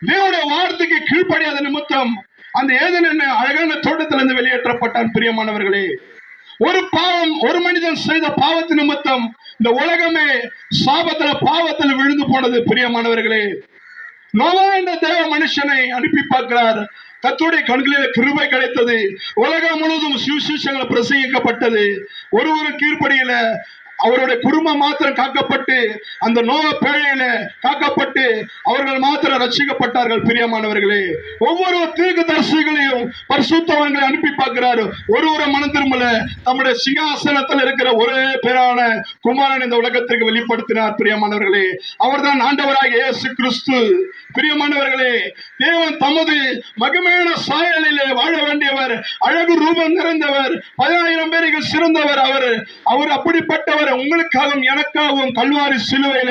தேவனுடைய வார்த்தைக்கு கீழ்ப்படியாத நிமித்தம் அந்த ஏதேன் என்ன அழகான தோட்டத்திலிருந்து வெளியேற்றப்பட்டான். பிரியமானவர்களே, ஒரு மனிதன் செய்த பாவத்து நிமித்தம் இந்த உலகமே சாபத்துல பாவத்தில் விழுந்து போனது. பிரியமானவர்களே, நோவா என்ற தேவ மனுஷனை அனுப்பி பார்க்கிறார். கர்த்தருடைய கண்களில் கிருபை கிடைத்தது. உலகம் முழுவதும் சுவிசேஷங்கள் பிரசங்கிக்கப்பட்டது. ஒரு கீழ்ப்படியில அவருடைய குடும்பம் மாத்திரம் காக்கப்பட்டு, அந்த நோவா பேழையில காக்கப்பட்டு அவர்கள் மாத்திரம் ரட்சிக்கப்பட்டார்கள். பிரியமானவர்களே, ஒவ்வொரு தீர்க்கதரிசிகளையும் பரிசுத்தவான்களை அனுப்பி பார்க்கிறார். ஒரு மனம் திரும்பல. நம்முடைய சிங்காசனத்தில் இருக்கிற ஒரே பேரான குமாரன் இந்த உலகத்திற்கு வெளிப்படுத்தினார். பிரியமானவர்களே, அவர்தான் ஆண்டவராகிய இயேசு கிறிஸ்து. பிரியமானவர்களே, தேவன் தமது மகிமையான சாயலிலே வாழ வேண்டியவர், அழகு ரூபம் நிறைந்தவர், 10,000 பேருக்கு சிறந்தவர். அவர் அப்படிப்பட்டவர். உங்களுக்காகவும் எனக்காகவும் கல்வாரி சிலுவையில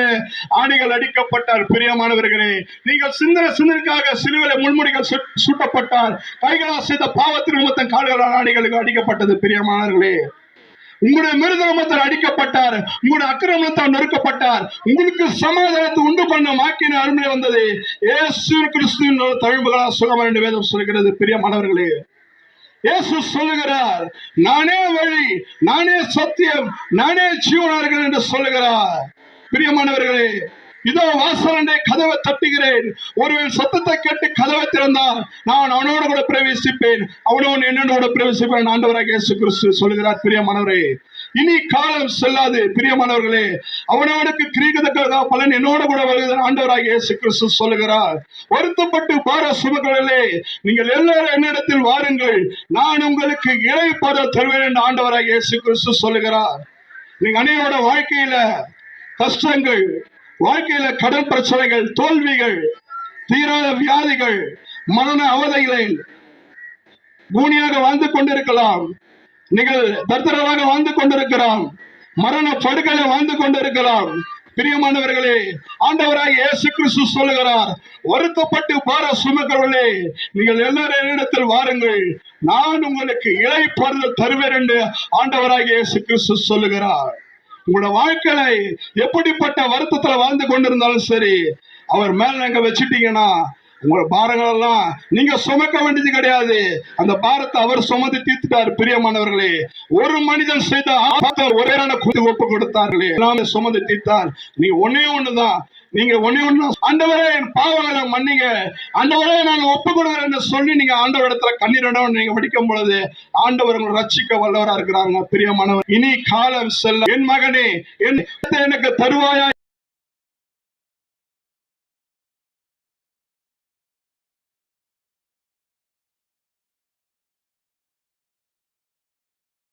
ஆணிகள் அடிக்கப்பட்டார். பிரியமானவர்களே, நீங்கள் சிந்தனைக்காக சிலுவையில முள்முடிகள் சூட்டப்பட்டார். கைகளால் செய்த பாவத்தின் நிமித்தம் கால்களால் ஆணிகளுக்கு அடிக்கப்பட்டது. பிரியமானவர்களே, உங்களுடைய மிருதமத்தால் அடிக்கப்பட்டார், உங்களுடைய அக்கிரமத்தால் நொறுக்கப்பட்டார், உங்களுக்கு சமாதானத்தை உண்டு பண்ண மாக்கின அருமை வந்தது. இயேசு கிறிஸ்துவின் தழும்புகளால் சுகம் என்று வேதம் சொல்கிறது. பிரியமானவர்களே, இயேசு சொல்லுகிறார், நானே வழி, நானே சத்தியம், நானே ஜீவனார்கள் என்று சொல்லுகிறார். பிரியமானவர்களே, இதோ வாசலண்டை கதவை தட்டுகிறேன். ஒருவன் சத்தத்தை கேட்டு கதவை திறந்தால் நான் அவனோடு கூட பிரவேசிப்பேன், அவனோடு என்னோட பிரவேசிப்பேன். ஆண்டவராக இயேசு கிறிஸ்து சொல்லுகிறார். பிரியமானவரே, இனி காலம் செல்லாது. பிரியமானவர்களே, அவனவனுக்கு கிரீகதக்க பலன் என்னோடு கூட வருகிறார். ஆண்டவராக இயேசு கிறிஸ்து சொல்லுகிறார். வருத்தப்பட்டு பார சுமக்களே, நீங்கள் எல்லாரும் என்னிடத்தில் வாருங்கள், நான் உங்களுக்கு இளைப்பாறுதல் தருவேன் என்று ஆண்டவராக இயேசு கிறிஸ்து சொல்லுகிறார். நீங்க அனைவரோட வாழ்க்கையில கஷ்டங்கள், வாழ்க்கையில கடன் பிரச்சனைகள், தோல்விகள், தீராத வியாதிகள், மரண அவதைகளை பூனியாக வாழ்ந்து கொண்டிருக்கலாம். நீங்கள் தர்தராக வாழ்ந்து கொண்டிருக்கலாம், மரண படுகையில வாழ்ந்து கொண்டிருக்கலாம். பிரியமானவர்களே, ஆண்டவராக இயேசு கிறிஸ்து சொல்லுகிறார், வருத்தப்பட்டு பார சுமக்கிறவர்களே, நீங்கள் எல்லாரும் என்னிடத்தில் வாருங்கள், நான் உங்களுக்கு இளைப்பாறுதல் தருவேன் என்று ஆண்டவராக இயேசு கிறிஸ்து சொல்லுகிறார். உங்களோட வாழ்க்கையில எப்படிப்பட்ட வருத்தத்துல வாழ்ந்து கொண்டிருந்தாலும் சரி, அவர் மேல நீங்க வச்சுட்டீங்கன்னா உங்களோட பாரங்கள் எல்லாம் நீங்க சுமக்க வேண்டியது கிடையாது. அந்த பாரத்தை அவர் சுமந்து தீர்த்துட்டார். பிரியமானவர்களே, ஒரு மனிதன் செய்த ஒரே ஒப்பு கொடுத்தார்களே, நாம சுமந்து தீர்த்தார். நீங்க ஒன்னே ஒண்ணுதான், நீங்க ஒண்ணு ஆண்டவரே என் பாவங்களை மன்னிங்க, ஆண்டவரே நான் ஒப்பு கொடுக்கிறேன் என்று சொல்லி நீங்க ஆண்டவர் இடத்துல கண்ணீர் நீங்க வடிக்கும் பொழுது ஆண்டவர் உங்களை ரட்சிக்க வல்லவரா இருக்கிறாங்க. பிரியமானவர், இனி காலம் செல்ல என் மகனே எனக்கு தருவாயா